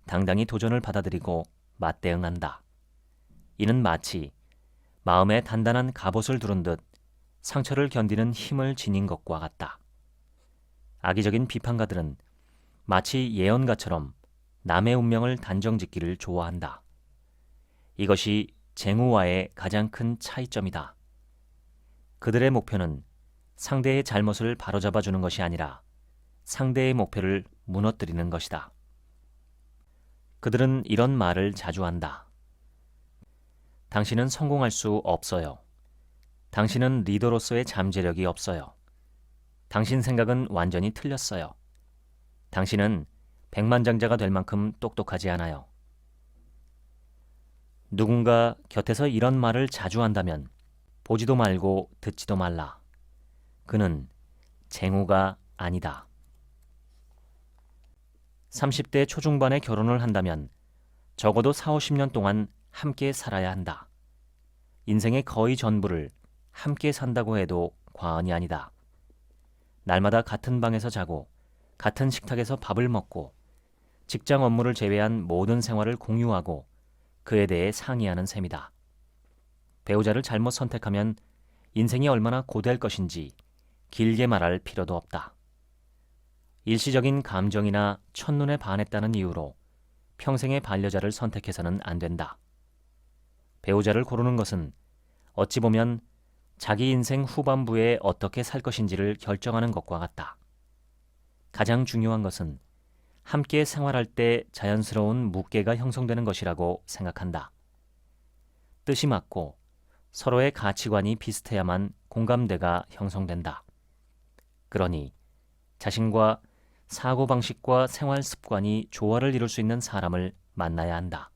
당당히 도전을 받아들이고 맞대응한다. 이는 마치 마음에 단단한 갑옷을 두른 듯 상처를 견디는 힘을 지닌 것과 같다. 악의적인 비판가들은 마치 예언가처럼 남의 운명을 단정짓기를 좋아한다. 이것이 쟁우와의 가장 큰 차이점이다. 그들의 목표는 상대의 잘못을 바로잡아 주는 것이 아니라 상대의 목표를 무너뜨리는 것이다. 그들은 이런 말을 자주 한다. 당신은 성공할 수 없어요. 당신은 리더로서의 잠재력이 없어요. 당신 생각은 완전히 틀렸어요. 당신은 백만장자가 될 만큼 똑똑하지 않아요. 누군가 곁에서 이런 말을 자주 한다면 보지도 말고 듣지도 말라. 그는 쟁우가 아니다. 30대 초중반에 결혼을 한다면 적어도 4, 50년 동안 함께 살아야 한다. 인생의 거의 전부를 함께 산다고 해도 과언이 아니다. 날마다 같은 방에서 자고 같은 식탁에서 밥을 먹고 직장 업무를 제외한 모든 생활을 공유하고 그에 대해 상의하는 셈이다. 배우자를 잘못 선택하면 인생이 얼마나 고될 것인지 길게 말할 필요도 없다. 일시적인 감정이나 첫눈에 반했다는 이유로 평생의 반려자를 선택해서는 안 된다. 배우자를 고르는 것은 어찌 보면 자기 인생 후반부에 어떻게 살 것인지를 결정하는 것과 같다. 가장 중요한 것은 함께 생활할 때 자연스러운 묵계가 형성되는 것이라고 생각한다. 뜻이 맞고 서로의 가치관이 비슷해야만 공감대가 형성된다. 그러니 자신과 사고방식과 생활 습관이 조화를 이룰 수 있는 사람을 만나야 한다.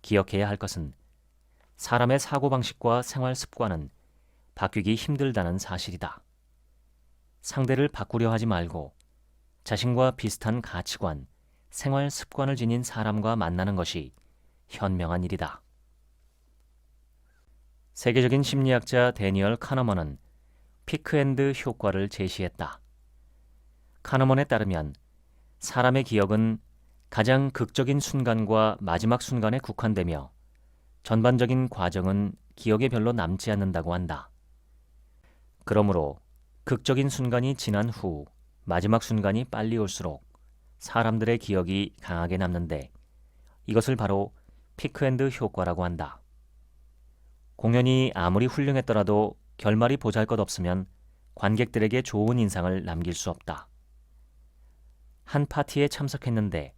기억해야 할 것은 사람의 사고방식과 생활 습관은 바뀌기 힘들다는 사실이다. 상대를 바꾸려 하지 말고 자신과 비슷한 가치관, 생활 습관을 지닌 사람과 만나는 것이 현명한 일이다. 세계적인 심리학자 데니얼 카너먼은 피크앤드 효과를 제시했다. 카너먼에 따르면 사람의 기억은 가장 극적인 순간과 마지막 순간에 국한되며 전반적인 과정은 기억에 별로 남지 않는다고 한다. 그러므로 극적인 순간이 지난 후 마지막 순간이 빨리 올수록 사람들의 기억이 강하게 남는데 이것을 바로 피크앤드 효과라고 한다. 공연이 아무리 훌륭했더라도 결말이 보잘것없으면 관객들에게 좋은 인상을 남길 수 없다. 한 파티에 참석했는데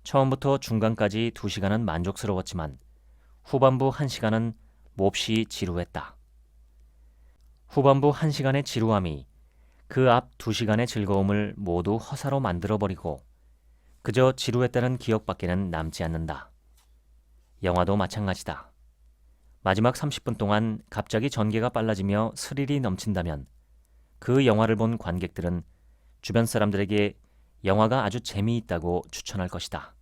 처음부터 중간까지 2시간은 만족스러웠지만 후반부 1시간은 몹시 지루했다. 후반부 1시간의 지루함이 그 앞 2시간의 즐거움을 모두 허사로 만들어버리고 그저 지루했다는 기억밖에는 남지 않는다. 영화도 마찬가지다. 마지막 30분 동안 갑자기 전개가 빨라지며 스릴이 넘친다면 그 영화를 본 관객들은 주변 사람들에게 영화가 아주 재미있다고 추천할 것이다.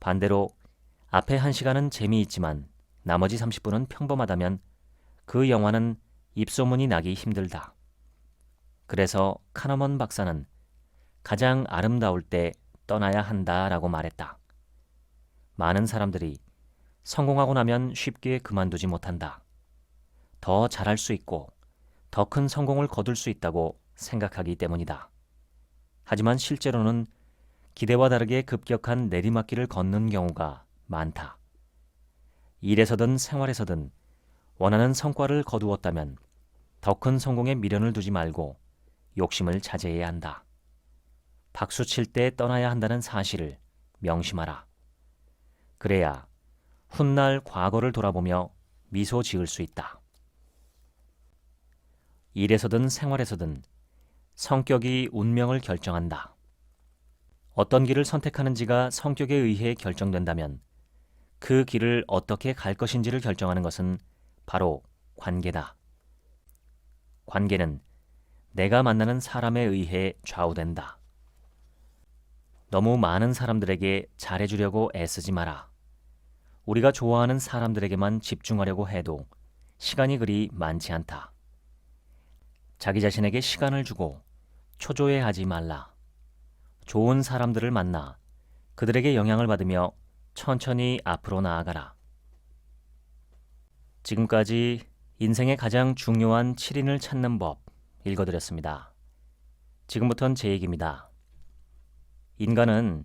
반대로 앞에 1시간은 재미있지만 나머지 30분은 평범하다면 그 영화는 입소문이 나기 힘들다. 그래서 카너먼 박사는 가장 아름다울 때 떠나야 한다라고 말했다. 많은 사람들이 성공하고 나면 쉽게 그만두지 못한다. 더 잘할 수 있고 더 큰 성공을 거둘 수 있다고 생각하기 때문이다. 하지만 실제로는 기대와 다르게 급격한 내리막길을 걷는 경우가 많다. 일에서든 생활에서든 원하는 성과를 거두었다면 더 큰 성공에 미련을 두지 말고 욕심을 자제해야 한다. 박수 칠 때 떠나야 한다는 사실을 명심하라. 그래야 훗날 과거를 돌아보며 미소 지을 수 있다. 일에서든 생활에서든 성격이 운명을 결정한다. 어떤 길을 선택하는지가 성격에 의해 결정된다면 그 길을 어떻게 갈 것인지를 결정하는 것은 바로 관계다. 관계는 내가 만나는 사람에 의해 좌우된다. 너무 많은 사람들에게 잘해주려고 애쓰지 마라. 우리가 좋아하는 사람들에게만 집중하려고 해도 시간이 그리 많지 않다. 자기 자신에게 시간을 주고 초조해하지 말라. 좋은 사람들을 만나 그들에게 영향을 받으며 천천히 앞으로 나아가라. 지금까지 인생의 가장 중요한 7인을 찾는 법 읽어드렸습니다. 지금부터는 제 얘기입니다. 인간은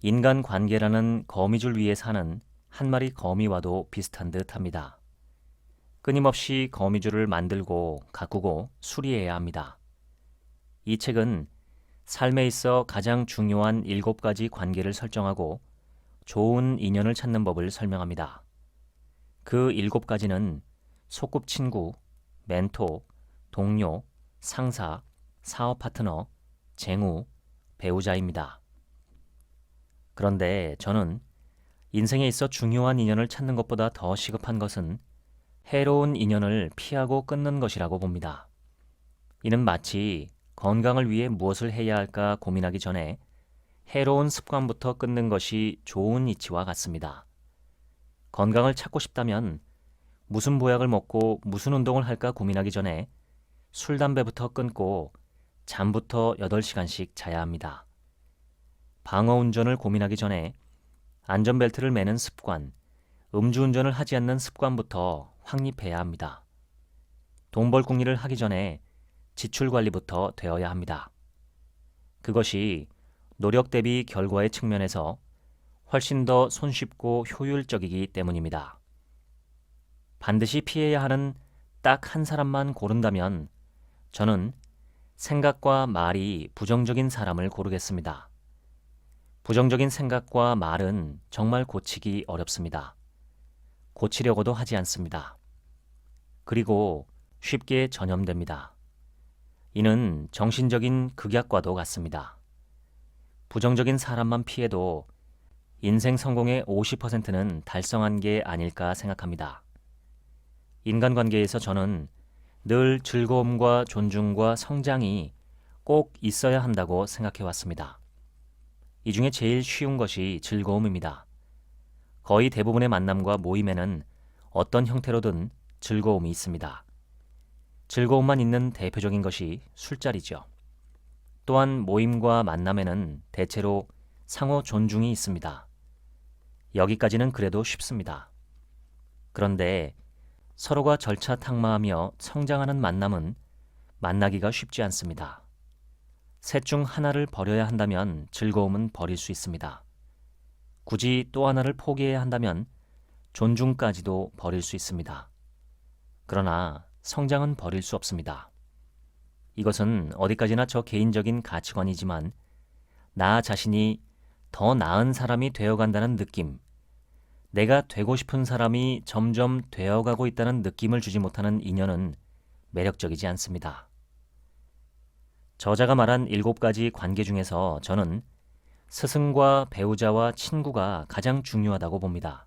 인간관계라는 거미줄 위에 사는 한 마리 거미와도 비슷한 듯 합니다. 끊임없이 거미줄을 만들고 가꾸고 수리해야 합니다. 이 책은 삶에 있어 가장 중요한 7가지 관계를 설정하고 좋은 인연을 찾는 법을 설명합니다. 그 7가지는 소꿉친구, 멘토, 동료, 상사, 사업 파트너, 쟁우, 배우자입니다. 그런데 저는 인생에 있어 중요한 인연을 찾는 것보다 더 시급한 것은 해로운 인연을 피하고 끊는 것이라고 봅니다. 이는 마치 건강을 위해 무엇을 해야 할까 고민하기 전에 해로운 습관부터 끊는 것이 좋은 이치와 같습니다. 건강을 찾고 싶다면 무슨 보약을 먹고 무슨 운동을 할까 고민하기 전에 술, 담배부터 끊고 잠부터 8시간씩 자야 합니다. 방어 운전을 고민하기 전에 안전벨트를 매는 습관, 음주운전을 하지 않는 습관부터 확립해야 합니다. 돈벌궁리를 하기 전에 지출관리부터 되어야 합니다. 그것이 노력 대비 결과의 측면에서 훨씬 더 손쉽고 효율적이기 때문입니다. 반드시 피해야 하는 딱 한 사람만 고른다면 저는 생각과 말이 부정적인 사람을 고르겠습니다. 부정적인 생각과 말은 정말 고치기 어렵습니다. 고치려고도 하지 않습니다. 그리고 쉽게 전염됩니다. 이는 정신적인 극약과도 같습니다. 부정적인 사람만 피해도 인생 성공의 50%는 달성한 게 아닐까 생각합니다. 인간관계에서 저는 늘 즐거움과 존중과 성장이 꼭 있어야 한다고 생각해 왔습니다. 이 중에 제일 쉬운 것이 즐거움입니다. 거의 대부분의 만남과 모임에는 어떤 형태로든 즐거움이 있습니다. 즐거움만 있는 대표적인 것이 술자리죠. 또한 모임과 만남에는 대체로 상호 존중이 있습니다. 여기까지는 그래도 쉽습니다. 그런데 서로가 절차탕마하며 성장하는 만남은 만나기가 쉽지 않습니다. 셋 중 하나를 버려야 한다면 즐거움은 버릴 수 있습니다. 굳이 또 하나를 포기해야 한다면 존중까지도 버릴 수 있습니다. 그러나 성장은 버릴 수 없습니다. 이것은 어디까지나 저 개인적인 가치관이지만 나 자신이 더 나은 사람이 되어간다는 느낌, 내가 되고 싶은 사람이 점점 되어가고 있다는 느낌을 주지 못하는 인연은 매력적이지 않습니다. 저자가 말한 7가지 관계 중에서 저는 스승과 배우자와 친구가 가장 중요하다고 봅니다.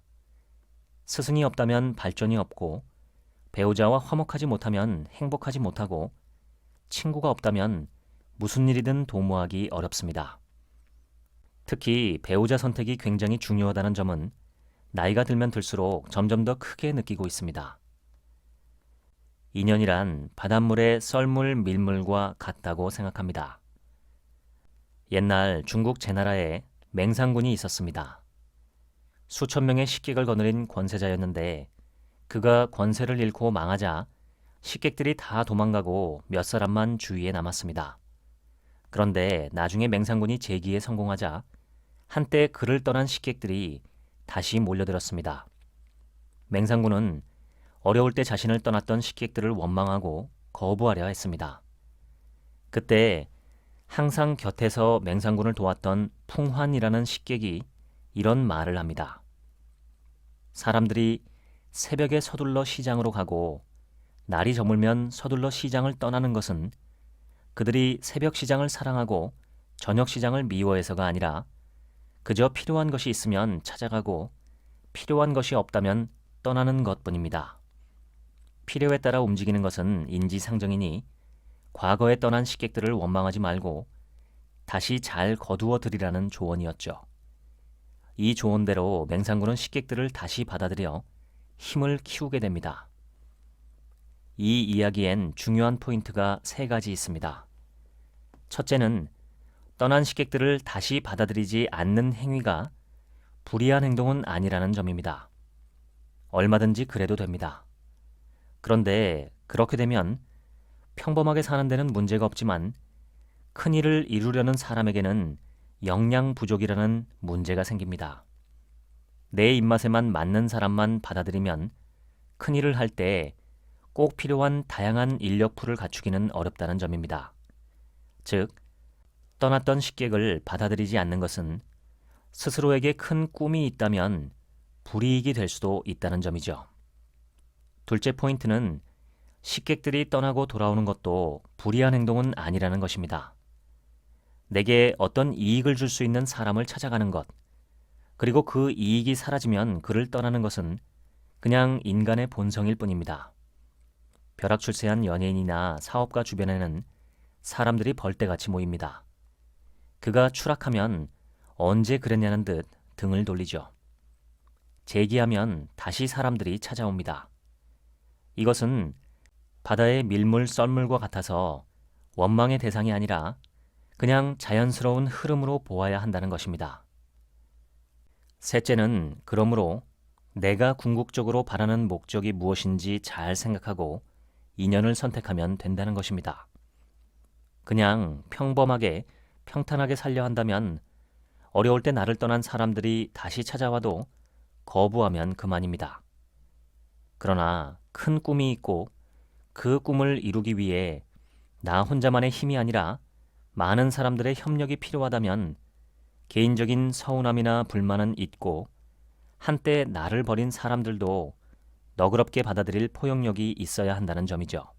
스승이 없다면 발전이 없고 배우자와 화목하지 못하면 행복하지 못하고 친구가 없다면 무슨 일이든 도모하기 어렵습니다. 특히 배우자 선택이 굉장히 중요하다는 점은 나이가 들면 들수록 점점 더 크게 느끼고 있습니다. 인연이란 바닷물의 썰물 밀물과 같다고 생각합니다. 옛날 중국 제나라에 맹상군이 있었습니다. 수천 명의 식객을 거느린 권세자였는데 그가 권세를 잃고 망하자 식객들이 다 도망가고 몇 사람만 주위에 남았습니다. 그런데 나중에 맹상군이 재기에 성공하자 한때 그를 떠난 식객들이 다시 몰려들었습니다. 맹상군은 어려울 때 자신을 떠났던 식객들을 원망하고 거부하려 했습니다. 그때 항상 곁에서 맹상군을 도왔던 풍환이라는 식객이 이런 말을 합니다. 사람들이 새벽에 서둘러 시장으로 가고 날이 저물면 서둘러 시장을 떠나는 것은 그들이 새벽 시장을 사랑하고 저녁 시장을 미워해서가 아니라 그저 필요한 것이 있으면 찾아가고 필요한 것이 없다면 떠나는 것뿐입니다. 필요에 따라 움직이는 것은 인지상정이니 과거에 떠난 식객들을 원망하지 말고 다시 잘 거두어 들이라는 조언이었죠. 이 조언대로 맹상군은 식객들을 다시 받아들여 힘을 키우게 됩니다. 이 이야기엔 중요한 포인트가 세 가지 있습니다. 첫째는 떠난 식객들을 다시 받아들이지 않는 행위가 불의한 행동은 아니라는 점입니다. 얼마든지 그래도 됩니다. 그런데 그렇게 되면 평범하게 사는 데는 문제가 없지만 큰 일을 이루려는 사람에게는 역량 부족이라는 문제가 생깁니다. 내 입맛에만 맞는 사람만 받아들이면 큰 일을 할 때 꼭 필요한 다양한 인력풀을 갖추기는 어렵다는 점입니다. 즉, 떠났던 식객을 받아들이지 않는 것은 스스로에게 큰 꿈이 있다면 불이익이 될 수도 있다는 점이죠. 둘째 포인트는 식객들이 떠나고 돌아오는 것도 불의한 행동은 아니라는 것입니다. 내게 어떤 이익을 줄 수 있는 사람을 찾아가는 것, 그리고 그 이익이 사라지면 그를 떠나는 것은 그냥 인간의 본성일 뿐입니다. 벼락출세한 연예인이나 사업가 주변에는 사람들이 벌떼같이 모입니다. 그가 추락하면 언제 그랬냐는 듯 등을 돌리죠. 재기하면 다시 사람들이 찾아옵니다. 이것은 바다의 밀물 썰물과 같아서 원망의 대상이 아니라 그냥 자연스러운 흐름으로 보아야 한다는 것입니다. 셋째는 그러므로 내가 궁극적으로 바라는 목적이 무엇인지 잘 생각하고 인연을 선택하면 된다는 것입니다. 그냥 평범하게 평탄하게 살려 한다면 어려울 때 나를 떠난 사람들이 다시 찾아와도 거부하면 그만입니다. 그러나 큰 꿈이 있고 그 꿈을 이루기 위해 나 혼자만의 힘이 아니라 많은 사람들의 협력이 필요하다면 개인적인 서운함이나 불만은 있고 한때 나를 버린 사람들도 너그럽게 받아들일 포용력이 있어야 한다는 점이죠.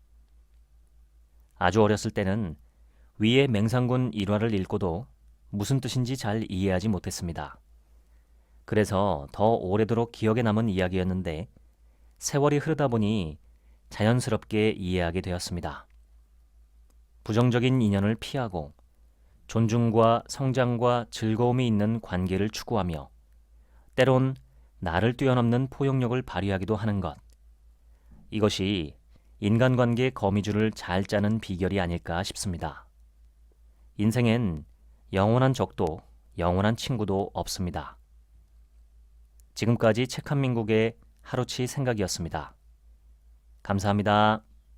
아주 어렸을 때는 위의 맹상군 일화를 읽고도 무슨 뜻인지 잘 이해하지 못했습니다. 그래서 더 오래도록 기억에 남은 이야기였는데 세월이 흐르다 보니 자연스럽게 이해하게 되었습니다. 부정적인 인연을 피하고 존중과 성장과 즐거움이 있는 관계를 추구하며 때론 나를 뛰어넘는 포용력을 발휘하기도 하는 것. 이것이 인간관계 거미줄을 잘 짜는 비결이 아닐까 싶습니다. 인생엔 영원한 적도 영원한 친구도 없습니다. 지금까지 책 한 민국의 하루치 생각이었습니다. 감사합니다.